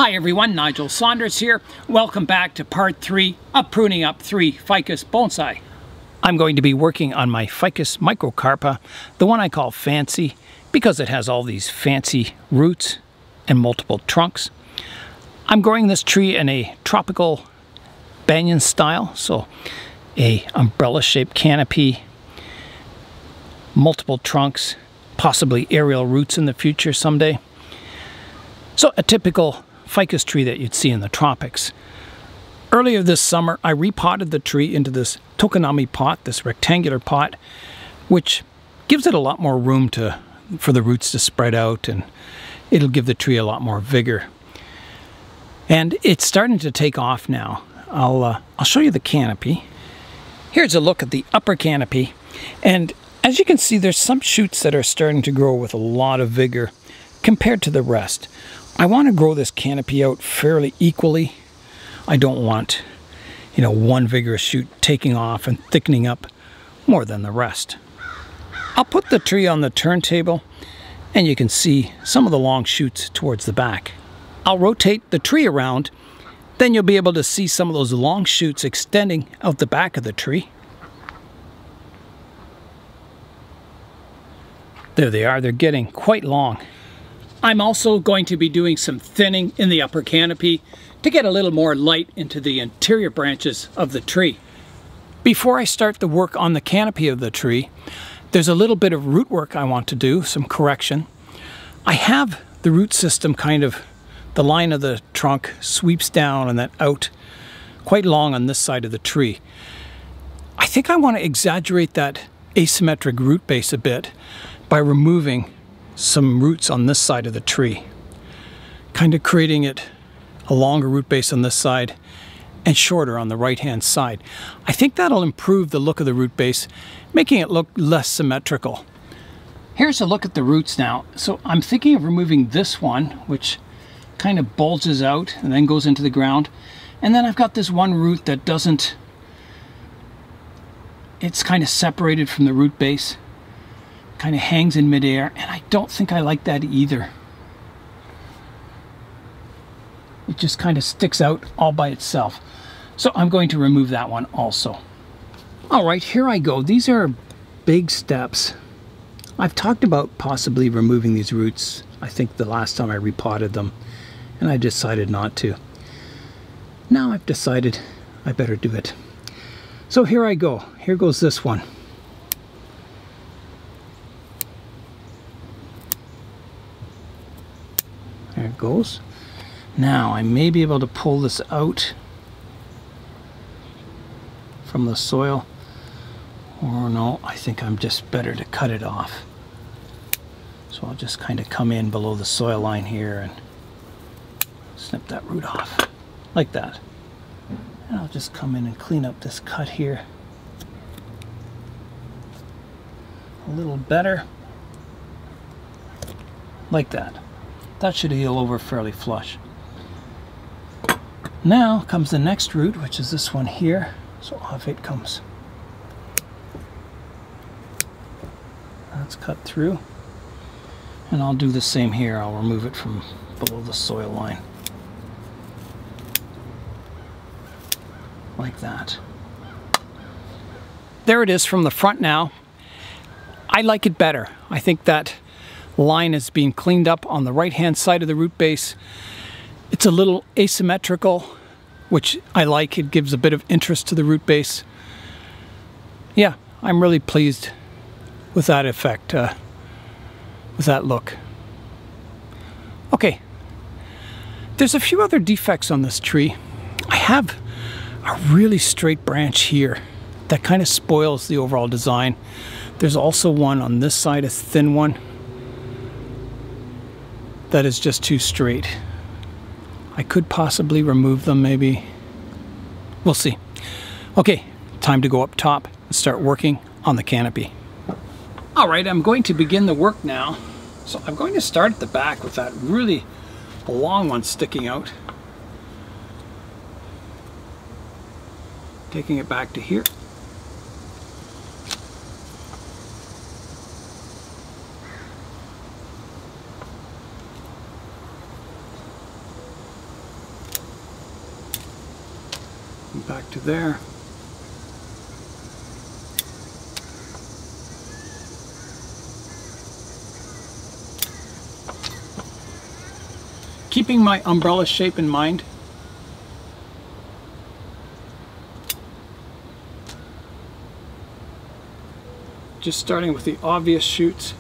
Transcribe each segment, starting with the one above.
Hi everyone, Nigel Saunders here. Welcome back to part 3 of pruning up 3 ficus bonsai. I'm going to be working on my ficus microcarpa, the one I call fancy because it has all these fancy roots and multiple trunks. I'm growing this tree in a tropical banyan style, so a umbrella shaped canopy, multiple trunks, possibly aerial roots in the future someday. So a typical ficus tree that you'd see in the tropics. Earlier this summer, I repotted the tree into this tokonami pot, this rectangular pot, which gives it a lot more room for the roots to spread out, and it'll give the tree a lot more vigor. And it's starting to take off now. I'll show you the canopy. Here's a look at the upper canopy, and as you can see, there's some shoots that are starting to grow with a lot of vigor compared to the rest. I want to grow this canopy out fairly equally. I don't want, one vigorous shoot taking off and thickening up more than the rest. I'll put the tree on the turntable and you can see some of the long shoots towards the back. I'll rotate the tree around, then you'll be able to see some of those long shoots extending out the back of the tree. There they are, they're getting quite long. I'm also going to be doing some thinning in the upper canopy to get a little more light into the interior branches of the tree. Before I start the work on the canopy of the tree, there's a little bit of root work I want to do, some correction. I have the root system the line of the trunk sweeps down and then out quite long on this side of the tree. I think I want to exaggerate that asymmetric root base a bit by removing some roots on this side of the tree, creating it a longer root base on this side and shorter on the right hand side. I think that'll improve the look of the root base, making it look less symmetrical. Here's a look at the roots now. So I'm thinking of removing this one, which kind of bulges out and then goes into the ground, and then I've got this one root that doesn't, it's kind of separated from the root base, kind of hangs in midair, and I don't think I like that either. It just kind of sticks out all by itself. So I'm going to remove that one also. All right, here I go. These are big steps. I've talked about possibly removing these roots, I think the last time I repotted them, and I decided not to. Now I've decided I better do it. So here I go. Here goes this one. There it goes. Now I may be able to pull this out from the soil, or no, I think I'm just better to cut it off. So I'll just kind of come in below the soil line here and snip that root off like that. And I'll just come in and clean up this cut here a little better, like that. That should heal over fairly flush. Now comes the next root, which is this one here. So off it comes. That's cut through. And I'll do the same here. I'll remove it from below the soil line. Like that. There it is from the front now. I like it better. I think that line is being cleaned up on the right hand side of the root base. It's a little asymmetrical, which I like. It gives a bit of interest to the root base. Yeah, I'm really pleased with that effect, with that look. Okay, there's a few other defects on this tree. I have a really straight branch here that kind of spoils the overall design. There's also one on this side, a thin one, that is just too straight. I could possibly remove them, maybe. We'll see. Okay, time to go up top and start working on the canopy. All right, I'm going to begin the work now. So I'm going to start at the back with that really long one sticking out. Taking it back to here. Come back to there. Keeping my umbrella shape in mind. Just starting with the obvious shoots.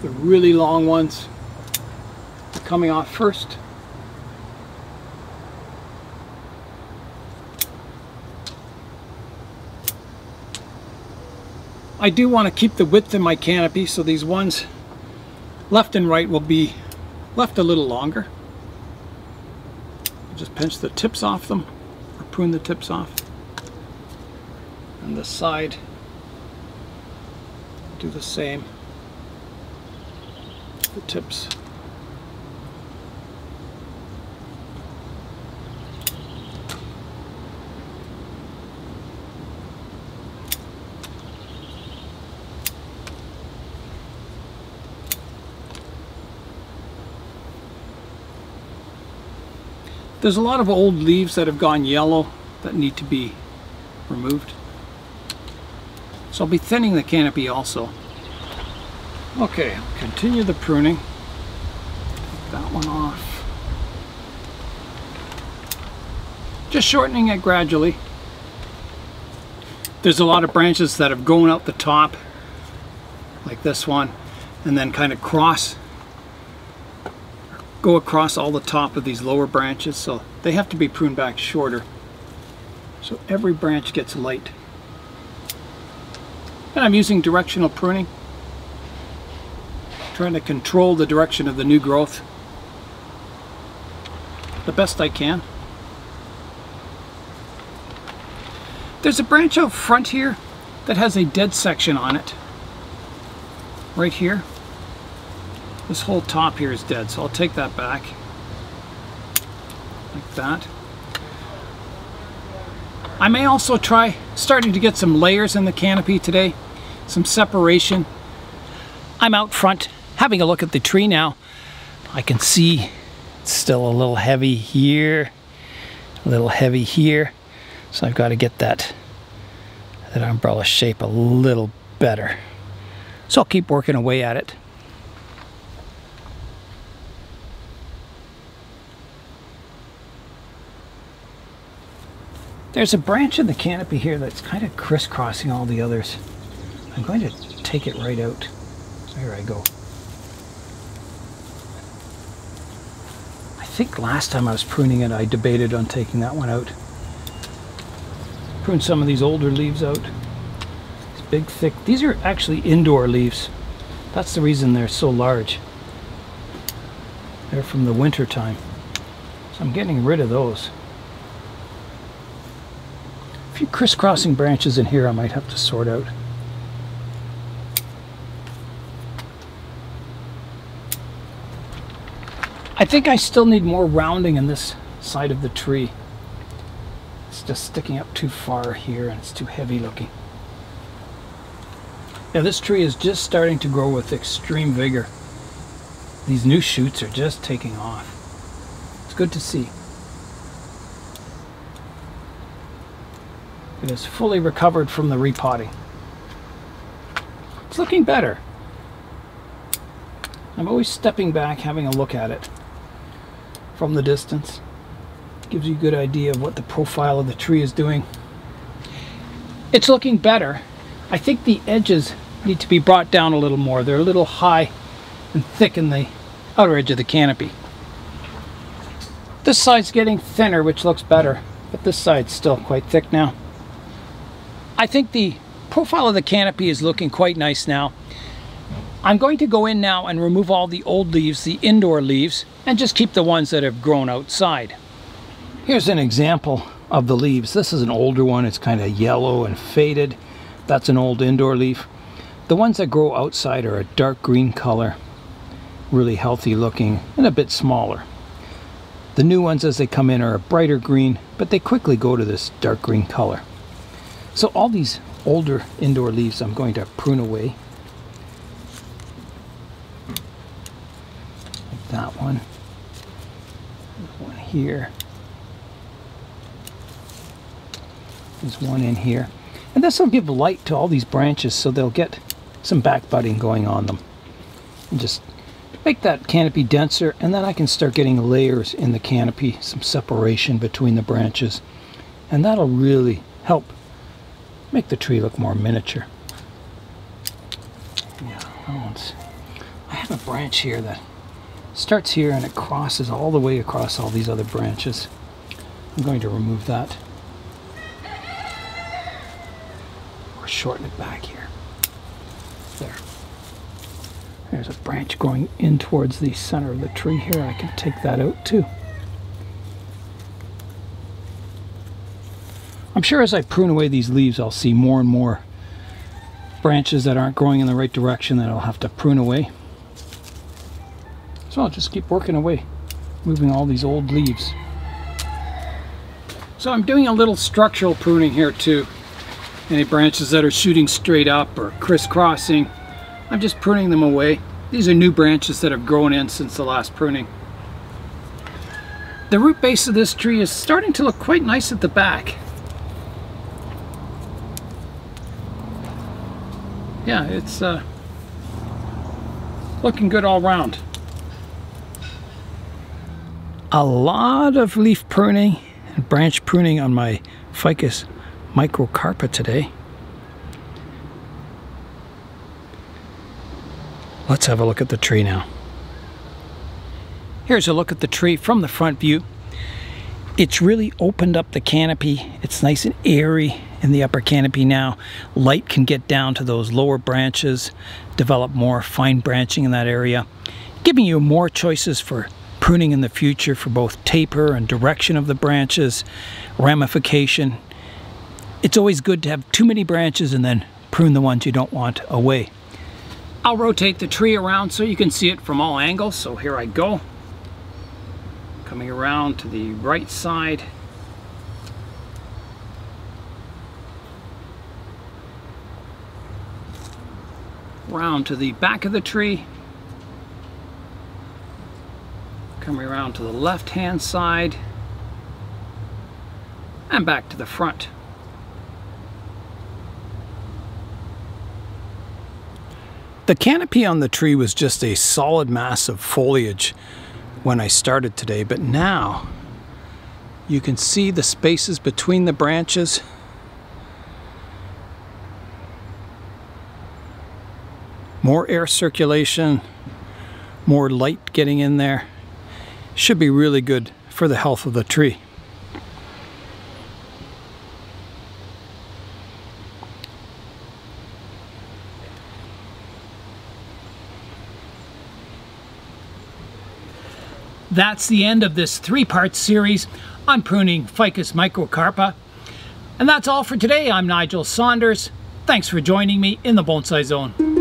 The really long ones are coming off first. I do want to keep the width in my canopy, so these ones left and right will be left a little longer. Just pinch the tips off them, or prune the tips off. And this side, do the same. The tips. There's a lot of old leaves that have gone yellow that need to be removed. So I'll be thinning the canopy also. Okay, I'll continue the pruning. Take that one off. Just shortening it gradually. There's a lot of branches that have grown out the top, like this one, and then kind of go across all the top of these lower branches, so they have to be pruned back shorter. So every branch gets light. And I'm using directional pruning, trying to control the direction of the new growth the best I can. There's a branch out front here that has a dead section on it. Right here. This whole top here is dead, so I'll take that back. Like that. I may also try starting to get some layers in the canopy today. Some separation. I'm out front having a look at the tree now. I can see it's still a little heavy here, a little heavy here. So I've got to get that umbrella shape a little better. So I'll keep working away at it. There's a branch in the canopy here that's kind of crisscrossing all the others. I'm going to take it right out. There I go. I think last time I was pruning it, I debated on taking that one out. Prune some of these older leaves out. These big, thick, these are actually indoor leaves. That's the reason they're so large. They're from the winter time. So I'm getting rid of those. A few crisscrossing branches in here I might have to sort out. I think I still need more rounding in this side of the tree. It's just sticking up too far here and it's too heavy looking. Yeah, this tree is just starting to grow with extreme vigor. These new shoots are just taking off. It's good to see. It is fully recovered from the repotting. It's looking better. I'm always stepping back, having a look at it from the distance. Gives you a good idea of what the profile of the tree is doing. It's looking better. I think the edges need to be brought down a little more. They're a little high and thick in the outer edge of the canopy. This side's getting thinner, which looks better, but this side's still quite thick now. I think the profile of the canopy is looking quite nice now. I'm going to go in now and remove all the old leaves, the indoor leaves, and just keep the ones that have grown outside. Here's an example of the leaves. This is an older one. It's kind of yellow and faded. That's an old indoor leaf. The ones that grow outside are a dark green color, really healthy looking and a bit smaller. The new ones as they come in are a brighter green, but they quickly go to this dark green color. So all these older indoor leaves I'm going to prune away. one. There's one here. There's one in here. And this will give light to all these branches so they'll get some back budding going on them. And just make that canopy denser, and then I can start getting layers in the canopy, some separation between the branches. And that'll really help make the tree look more miniature. Yeah, that one's... I have a branch here that starts here and it crosses all the way across all these other branches. I'm going to remove that. Or shorten it back here. There. There's a branch going in towards the center of the tree here. I can take that out too. I'm sure as I prune away these leaves, I'll see more and more branches that aren't growing in the right direction that I'll have to prune away. So I'll just keep working away, moving all these old leaves. So I'm doing a little structural pruning here too. Any branches that are shooting straight up or crisscrossing, I'm just pruning them away. These are new branches that have grown in since the last pruning. The root base of this tree is starting to look quite nice at the back. Yeah, it's looking good all around. A lot of leaf pruning and branch pruning on my Ficus microcarpa today. Let's have a look at the tree now. Here's a look at the tree from the front view. It's really opened up the canopy. It's nice and airy in the upper canopy now. Light can get down to those lower branches, develop more fine branching in that area, giving you more choices for pruning in the future for both taper and direction of the branches, ramification. It's always good to have too many branches and then prune the ones you don't want away. I'll rotate the tree around so you can see it from all angles. So here I go. Coming around to the right side. Round to the back of the tree. Coming around to the left-hand side. And back to the front. The canopy on the tree was just a solid mass of foliage when I started today, but now you can see the spaces between the branches. More air circulation, more light getting in there. Should be really good for the health of the tree. That's the end of this three-part series on pruning Ficus microcarpa. And that's all for today. I'm Nigel Saunders. Thanks for joining me in the Bonsai Zone.